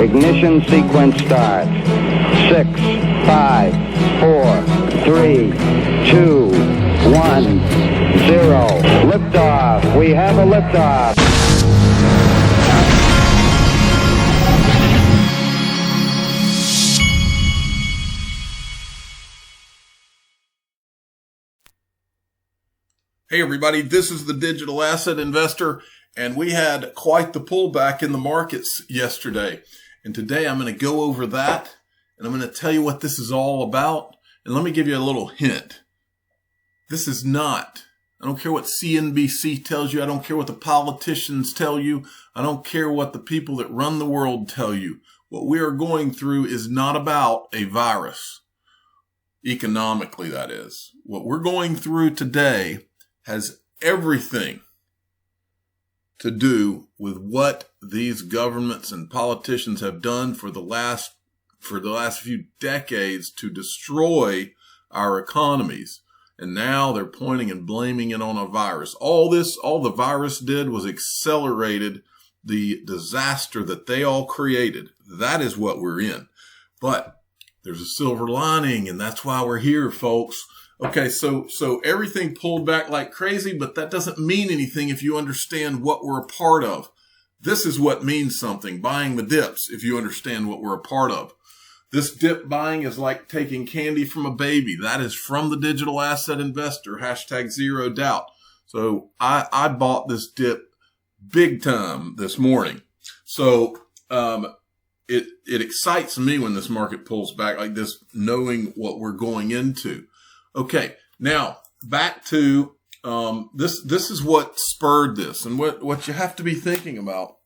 Ignition sequence starts. 6, 5, 4, 3, 2, 1, 0. Liftoff. We have a liftoff. Hey everybody, this is the Digital Asset Investor, and we had quite the pullback in the markets yesterday. And today I'm going to go over that, and I'm going to tell you what this is all about. And let me give you a little hint. This is not, I don't care what CNBC tells you, I don't care what the politicians tell you, I don't care what the people that run the world tell you. What we are going through is not about a virus, economically that is. What we're going through today has everything to do with what these governments and politicians have done for the last few decades to destroy our economies. And now they're pointing and blaming it on a virus. All the virus did was accelerated the disaster that they all created. That is what we're in. But there's a silver lining, and that's why we're here, folks. Okay, so everything pulled back like crazy, but that doesn't mean anything if you understand what we're a part of. This is what means something, buying the dips, if you understand what we're a part of. This dip buying is like taking candy from a baby. That is from the Digital Asset Investor, #0doubt. So I bought this dip big time this morning. So it excites me when this market pulls back like this, knowing what we're going into. Okay, now back to this is what spurred this, and what you have to be thinking about.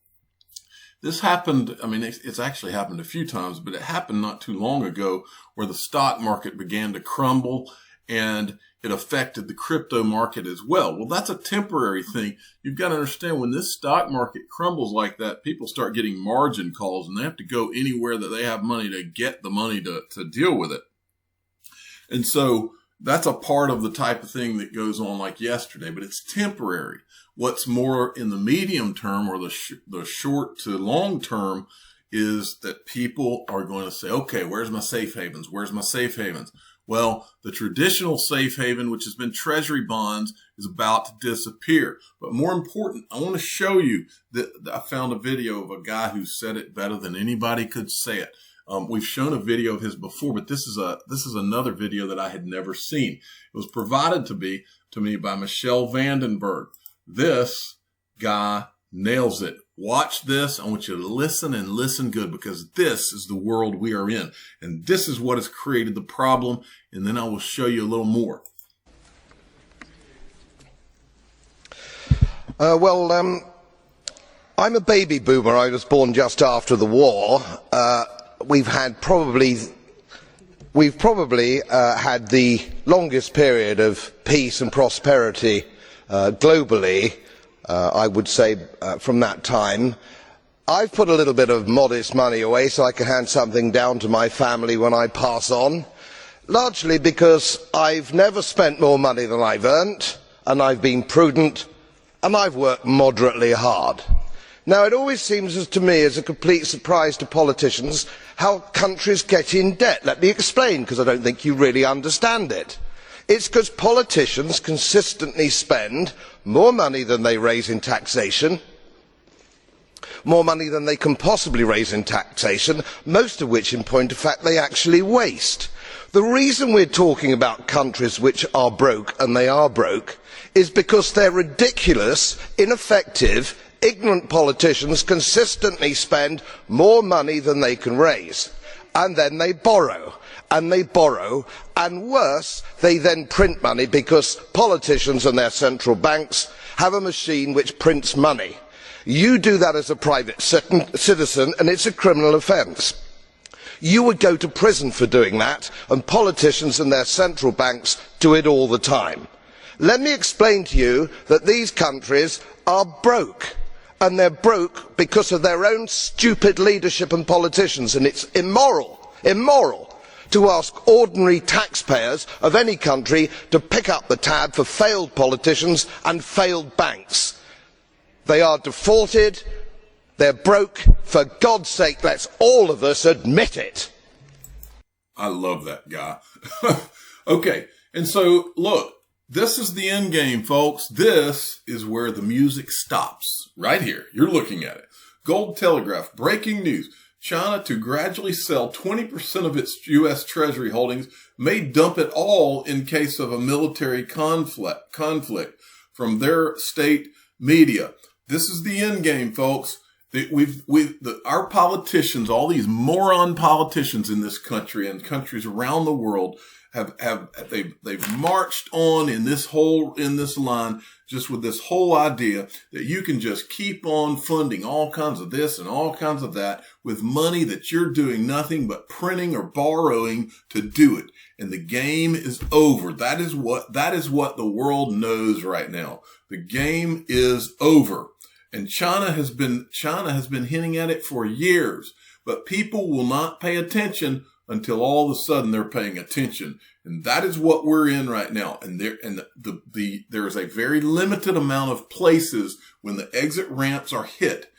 This happened, I mean, it's actually happened a few times, but it happened not too long ago where the stock market began to crumble and it affected the crypto market as well. Well, that's a temporary thing. You've got to understand, when this stock market crumbles like that, people start getting margin calls and they have to go anywhere that they have money to get the money to deal with it. And so that's a part of the type of thing that goes on like yesterday, but it's temporary. What's more in the medium term, or the short to long term, is that people are going to say, okay, where's my safe havens? Where's my safe havens? Well, the traditional safe haven, which has been treasury bonds, is about to disappear. But more important, I want to show you that I found a video of a guy who said it better than anybody could say it. We've shown a video of his before, but this is another video that I had never seen. It was provided to me by Michelle Vandenberg. This guy nails it. Watch this. I want you to listen and listen good, because this is the world we are in, and this is what has created the problem. And then I will show you a little more. I'm a baby boomer. I was born just after the war. We've probably had the longest period of peace and prosperity globally, I would say, from that time. I've put a little bit of modest money away so I can hand something down to my family when I pass on, largely because I've never spent more money than I've earned, and I've been prudent, and I've worked moderately hard. Now, it always seems to me as a complete surprise to politicians how countries get in debt. Let me explain, because I don't think you really understand it. It's because politicians consistently spend more money than they raise in taxation, more money than they can possibly raise in taxation, most of which, in point of fact, they actually waste. The reason we're talking about countries which are broke, and they are broke, is because they're ridiculous, ineffective, ignorant politicians consistently spend more money than they can raise, and then they borrow, and worse, they then print money, because politicians and their central banks have a machine which prints money. You do that as a private citizen, and it's a criminal offence. You would go to prison for doing that, and politicians and their central banks do it all the time. Let me explain to you that these countries are broke. And they're broke because of their own stupid leadership and politicians, and it's immoral to ask ordinary taxpayers of any country to pick up the tab for failed politicians and failed banks. They are defaulted, They're broke. For God's sake, let's all of us admit it. I love that guy. Okay. And so look, this is the end game, folks. This is where the music stops right here. You're looking at it. Gold Telegraph, breaking news. China to gradually sell 20% of its U.S. Treasury holdings, may dump it all in case of a military conflict from their state media. This is the end game, folks. Our politicians, all these moron politicians in this country and countries around the world they've marched on in this line, just with this whole idea that you can just keep on funding all kinds of this and all kinds of that with money that you're doing nothing but printing or borrowing to do it. And the game is over. That is what the world knows right now. The game is over. And China has been hinting at it for years, but people will not pay attention until all of a sudden they're paying attention. And that is what we're in right now. And there is a very limited amount of places when the exit ramps are hit.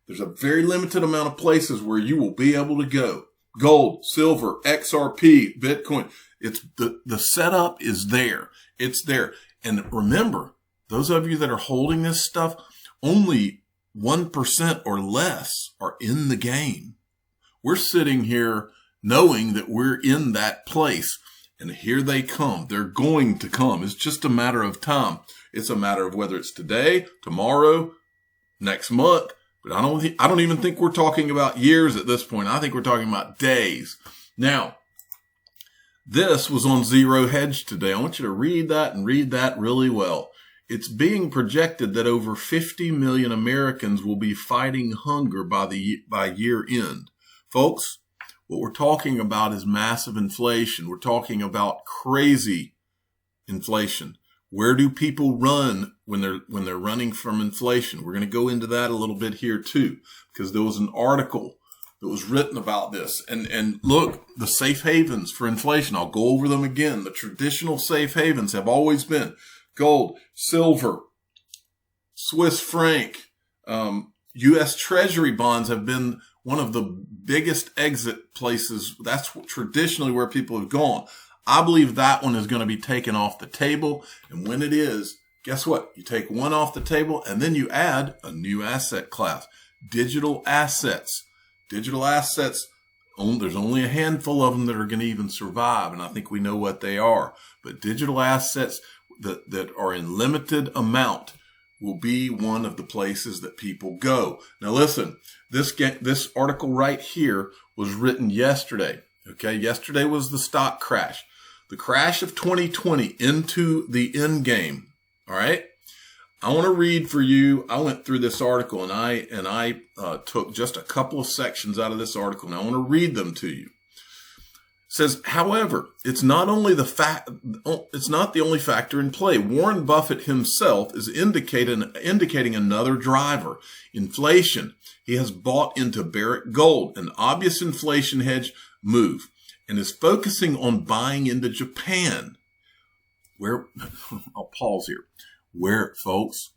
There's a very limited amount of places where you will be able to go. Gold, silver, XRP, Bitcoin. It's the setup is there. It's there. And remember, those of you that are holding this stuff, only 1% or less are in the game. We're sitting here knowing that we're in that place, and here they come. They're going to come. It's just a matter of time. It's a matter of whether it's today, tomorrow, next month. But I don't even think we're talking about years at this point. I think we're talking about days. Now, this was on Zero Hedge today. I want you to read that and read that really well. It's being projected that over 50 million Americans will be fighting hunger by year end. Folks, what we're talking about is massive inflation. We're talking about crazy inflation. Where do people run when they're running from inflation? We're going to go into that a little bit here too, because there was an article that was written about this. And look, the safe havens for inflation, I'll go over them again. The traditional safe havens have always been gold, silver, Swiss franc, U.S. Treasury bonds have been one of the biggest exit places. That's traditionally where people have gone. I believe that one is going to be taken off the table. And when it is, guess what? You take one off the table and then you add a new asset class, digital assets. Digital assets, there's only a handful of them that are going to even survive. And I think we know what they are. But digital assets that are in limited amount will be one of the places that people go. Now listen, this article right here was written yesterday. Okay. Yesterday was the stock crash, the crash of 2020 into the end game. All right. I want to read for you. I went through this article and I took just a couple of sections out of this article, and I want to read them to you. It says, however, it's not the only factor in play. Warren Buffett himself is indicating another driver, inflation. He has bought into Barrick Gold, an obvious inflation hedge move, and is focusing on buying into Japan. Where, I'll pause here. Where, folks,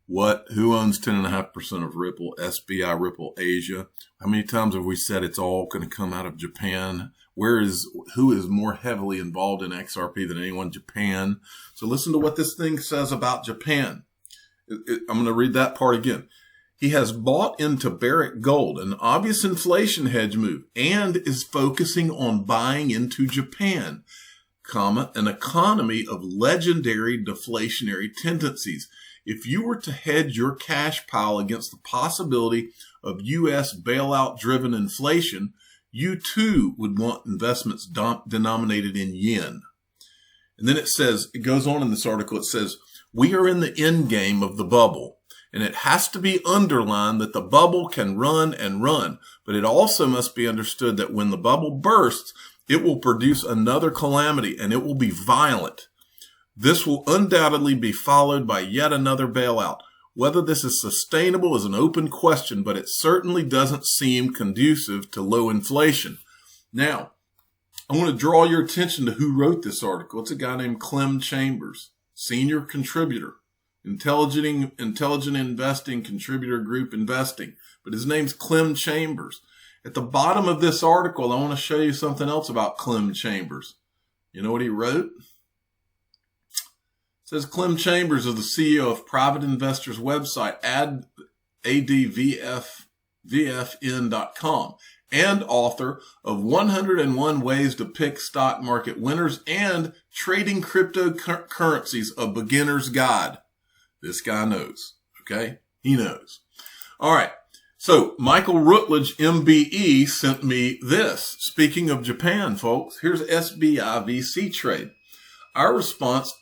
who owns 10.5% of Ripple, SBI, Ripple, Asia? How many times have we said it's all going to come out of Japan? Who is more heavily involved in XRP than anyone? Japan. So listen to what this thing says about Japan. I'm going to read that part again. He has bought into Barrick Gold, an obvious inflation hedge move, and is focusing on buying into Japan, an economy of legendary deflationary tendencies. If you were to hedge your cash pile against the possibility of U.S. bailout-driven inflation, you too would want investments denominated in yen. And then it goes on in this article, it says, we are in the end game of the bubble, and it has to be underlined that the bubble can run and run, but it also must be understood that when the bubble bursts, it will produce another calamity, and it will be violent. This will undoubtedly be followed by yet another bailout. Whether this is sustainable is an open question, but it certainly doesn't seem conducive to low inflation. Now, I want to draw your attention to who wrote this article. It's a guy named Clem Chambers, senior contributor. Intelligent Investing Contributor Group Investing. But his name's Clem Chambers. At the bottom of this article, I want to show you something else about Clem Chambers. You know what he wrote? It says Clem Chambers is the CEO of private investors website advfn.com and author of 101 Ways to Pick Stock Market Winners and Trading Cryptocurrencies, a Beginner's Guide. This guy knows, okay? He knows. All right. So Michael Rutledge, MBE, sent me this. Speaking of Japan, folks, here's SBI VC trade. Our response,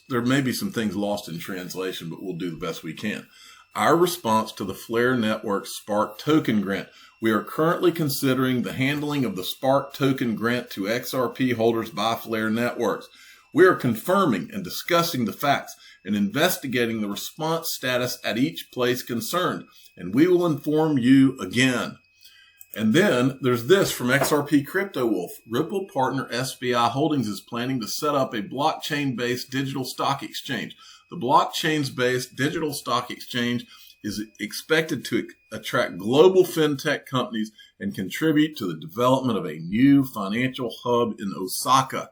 there may be some things lost in translation, but we'll do the best we can. Our response to the Flare Network Spark token grant. We are currently considering the handling of the Spark token grant to XRP holders by Flare Networks. We are confirming and discussing the facts and investigating the response status at each place concerned, and we will inform you again. And then there's this from XRP Crypto Wolf. Ripple partner SBI Holdings is planning to set up a blockchain-based digital stock exchange. The blockchain-based digital stock exchange is expected to attract global fintech companies and contribute to the development of a new financial hub in Osaka.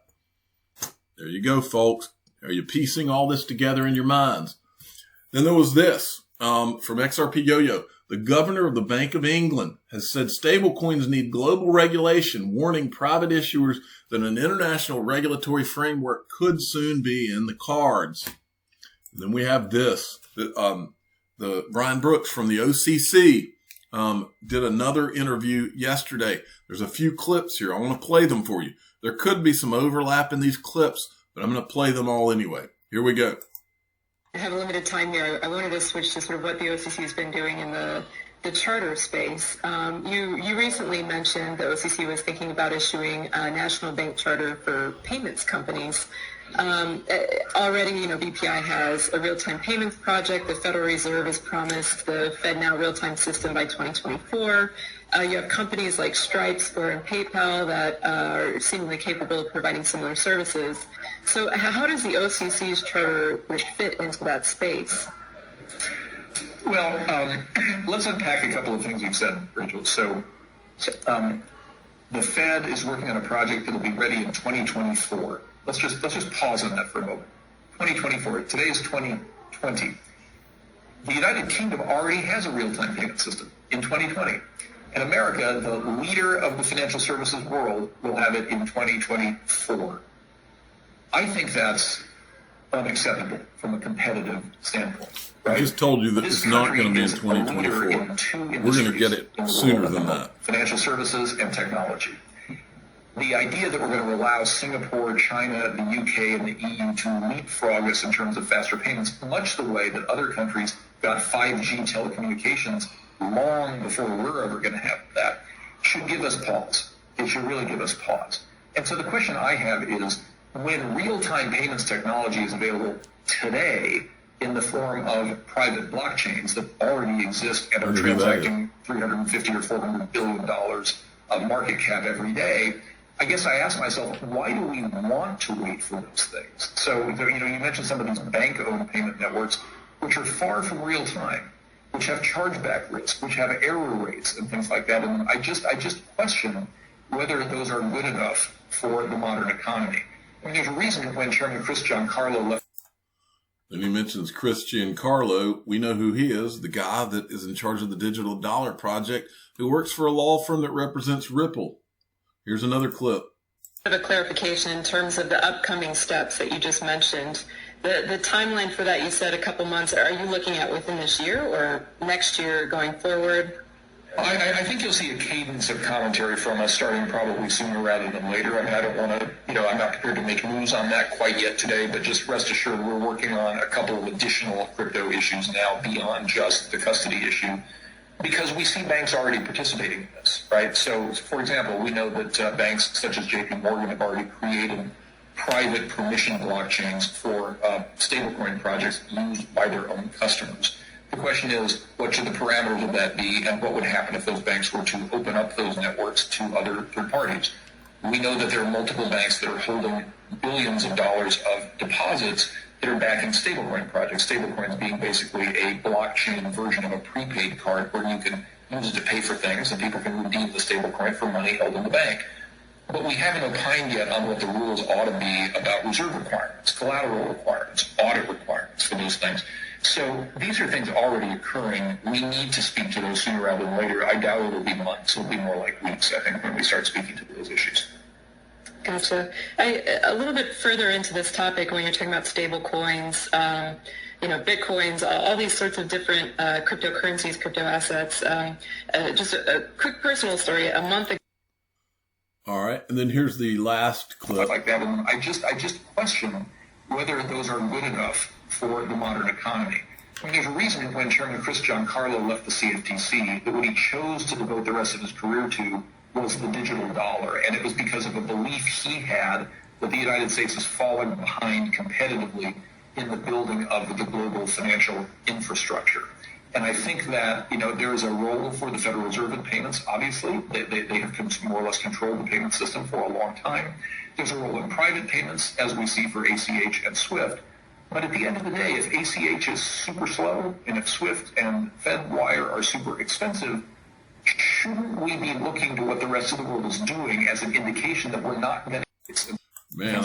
There you go, folks. Are you piecing all this together in your minds? Then there was this from XRP Yo-Yo. The governor of the Bank of England has said stablecoins need global regulation, warning private issuers that an international regulatory framework could soon be in the cards. And then we have this. The Brian Brooks from the OCC did another interview yesterday. There's a few clips here. I want to play them for you. There could be some overlap in these clips, but I'm going to play them all anyway. Here we go. I have a limited time here. I wanted to switch to sort of what the OCC has been doing in the charter space. You recently mentioned the OCC was thinking about issuing a national bank charter for payments companies. Already, BPI has a real-time payments project. The Federal Reserve has promised the FedNow real-time system by 2024. You have companies like Stripe, Square, and PayPal that are seemingly capable of providing similar services. So how does the OCC's charter fit into that space? Well, let's unpack a couple of things you've said, Rachel. So the Fed is working on a project that will be ready in 2024. Let's just pause on that for a moment. 2024. Today is 2020. The United Kingdom already has a real-time payment system in 2020. And America, the leader of the financial services world, will have it in 2024. I think that's unacceptable from a competitive standpoint. Right? I just told you that it's not going to be in 2024. We're going to get it sooner than that. Financial services and technology. The idea that we're going to allow Singapore, China, the UK, and the EU to leapfrog us in terms of faster payments, much the way that other countries got 5G telecommunications long before we're ever going to have that, should give us pause. It should really give us pause. And so the question I have is, when real-time payments technology is available today in the form of private blockchains that already exist and are transacting $350 or $400 billion of market cap every day, I guess I ask myself, why do we want to wait for those things? So, you mentioned some of these bank-owned payment networks, which are far from real-time, which have chargeback risk, which have error rates and things like that. And I just question whether those are good enough for the modern economy. I mean, there's a reason when Chairman Chris Giancarlo left. Then he mentions Chris Giancarlo. We know who he is, the guy that is in charge of the Digital Dollar Project, who works for a law firm that represents Ripple. Here's another clip. A clarification in terms of the upcoming steps that you just mentioned. The timeline for that, you said a couple months. Are you looking at within this year or next year going forward? I think you'll see a cadence of commentary from us starting probably sooner rather than later. I mean, I don't want to, I'm not prepared to make moves on that quite yet today, but just rest assured we're working on a couple of additional crypto issues now beyond just the custody issue, because we see banks already participating in this, right? So, for example, we know that banks such as JP Morgan have already created private permission blockchains for stablecoin projects used by their own customers. The question is, what should the parameters of that be, and what would happen if those banks were to open up those networks to other third parties? We know that there are multiple banks that are holding billions of dollars of deposits that are backing stablecoin projects. Stablecoins being basically a blockchain version of a prepaid card where you can use it to pay for things and people can redeem the stablecoin for money held in the bank. But we haven't opined yet on what the rules ought to be about reserve requirements, collateral requirements, audit requirements for those things. So these are things already occurring. We need to speak to those sooner rather than later. I doubt it'll be months. It'll be more like weeks, I think, when we start speaking to those issues. Gotcha. A little bit further into this topic, when you're talking about stable coins, Bitcoins, all these sorts of different cryptocurrencies, crypto assets. Just a quick personal story. A month ago. All right, and then here's the last clip. Like that, and I just question whether those are good enough for the modern economy. I mean, there's a reason when Chairman Chris Giancarlo left the CFTC that what he chose to devote the rest of his career to was the digital dollar, and it was because of a belief he had that the United States is falling behind competitively in the building of the global financial infrastructure. And I think that, there is a role for the Federal Reserve in payments, obviously. They have more or less controlled the payment system for a long time. There's a role in private payments, as we see for ACH and SWIFT. But at the end of the day, if ACH is super slow, and if SWIFT and FedWire are super expensive, shouldn't we be looking to what the rest of the world is doing as an indication that we're not going to... Man,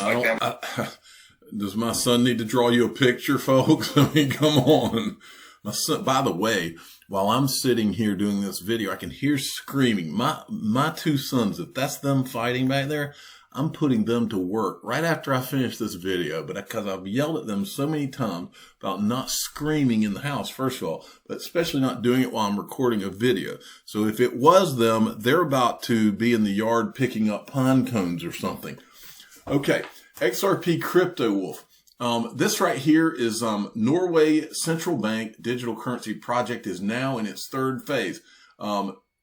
does my son need to draw you a picture, folks? I mean, come on. My son, by the way, while I'm sitting here doing this video, I can hear screaming. My two sons, if that's them fighting back there, I'm putting them to work right after I finish this video, but because I've yelled at them so many times about not screaming in the house, first of all, but especially not doing it while I'm recording a video. So if it was them, they're about to be in the yard picking up pine cones or something. Okay, XRP Crypto Wolf. This right here is Norway Central Bank digital currency project is now in its third phase.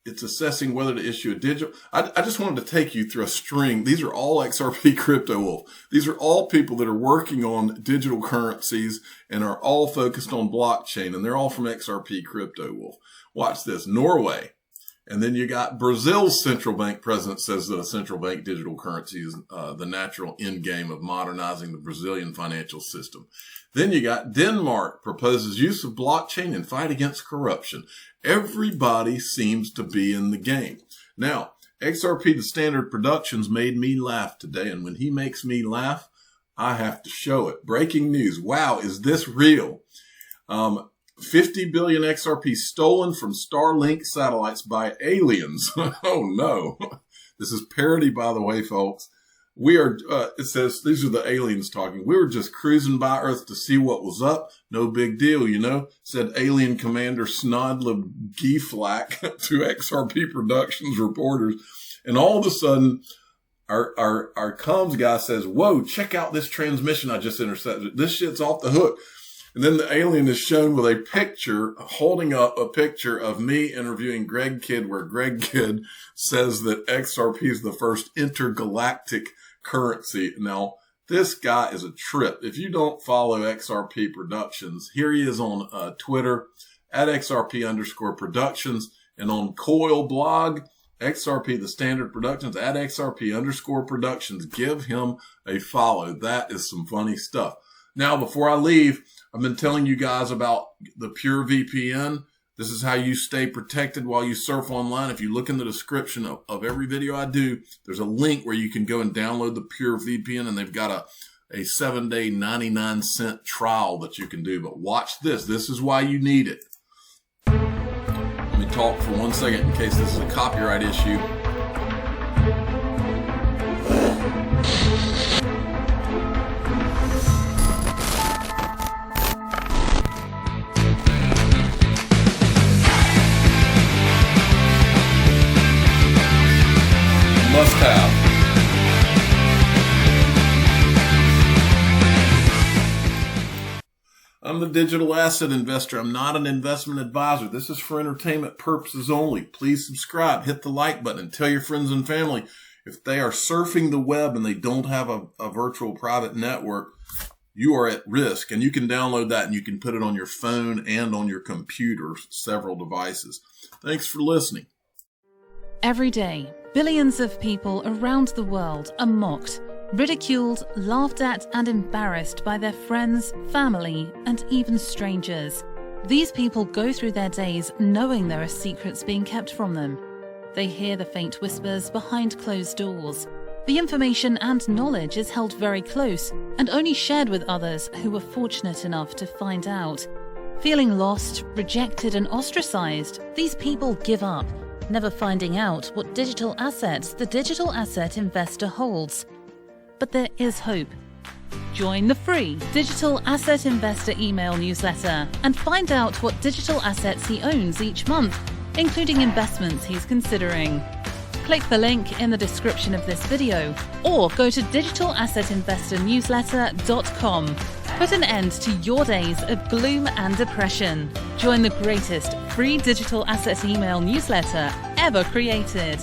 It's assessing whether to issue a digital. I just wanted to take you through a string. These are all XRP Crypto Wolf. These are all people that are working on digital currencies and are all focused on blockchain, and they're all from XRP Crypto Wolf. Watch this. Norway. And then you got Brazil's central bank president says that a central bank digital currency is the natural end game of modernizing the Brazilian financial system. Then you got Denmark proposes use of blockchain and fight against corruption. Everybody seems to be in the game. Now, XRP, the Standard Productions, made me laugh today. And when he makes me laugh, I have to show it. Breaking news. Wow, is this real? 50 billion XRP stolen from Starlink satellites by aliens. Oh no. This is parody, by the way, folks. We are, it says, these are the aliens talking. We were just cruising by Earth to see what was up. No big deal, said alien commander Snodlib Gieflack to XRP Productions reporters. And all of a sudden, our comms guy says, whoa, check out this transmission I just intercepted. This shit's off the hook. And then the alien is shown with a picture, holding up a picture of me interviewing Greg Kidd, where Greg Kidd says that XRP is the first intergalactic currency. Now, this guy is a trip. If you don't follow XRP Productions, here he is on Twitter, at XRP_Productions, and on Coil blog, XRP, the Standard Productions, at XRP_Productions. Give him a follow. That is some funny stuff. Now, before I leave, I've been telling you guys about the Pure VPN. This is how you stay protected while you surf online. If you look in the description of every video I do, there's a link where you can go and download the Pure VPN, and they've got a 7-day 99-cent trial that you can do. But watch this. This is why you need it. Let me talk for 1 second in case this is a copyright issue. Must have. I'm the digital asset investor. I'm not an investment advisor. This is for entertainment purposes only. Please subscribe, hit the like button, and tell your friends and family if they are surfing the web and they don't have a virtual private network, you are at risk. And you can download that and you can put it on your phone and on your computer, several devices. Thanks for listening. Every day, billions of people around the world are mocked, ridiculed, laughed at, and embarrassed by their friends, family, and even strangers. These people go through their days knowing there are secrets being kept from them. They hear the faint whispers behind closed doors. The information and knowledge is held very close and only shared with others who were fortunate enough to find out. Feeling lost, rejected, and ostracized, these people give up, never finding out what digital assets the digital asset investor holds. But there is hope. Join the free Digital Asset Investor email newsletter and find out what digital assets he owns each month, including investments he's considering. Click the link in the description of this video or go to digitalassetinvestornewsletter.com. Put an end to your days of gloom and depression. Join the greatest free digital asset email newsletter ever created.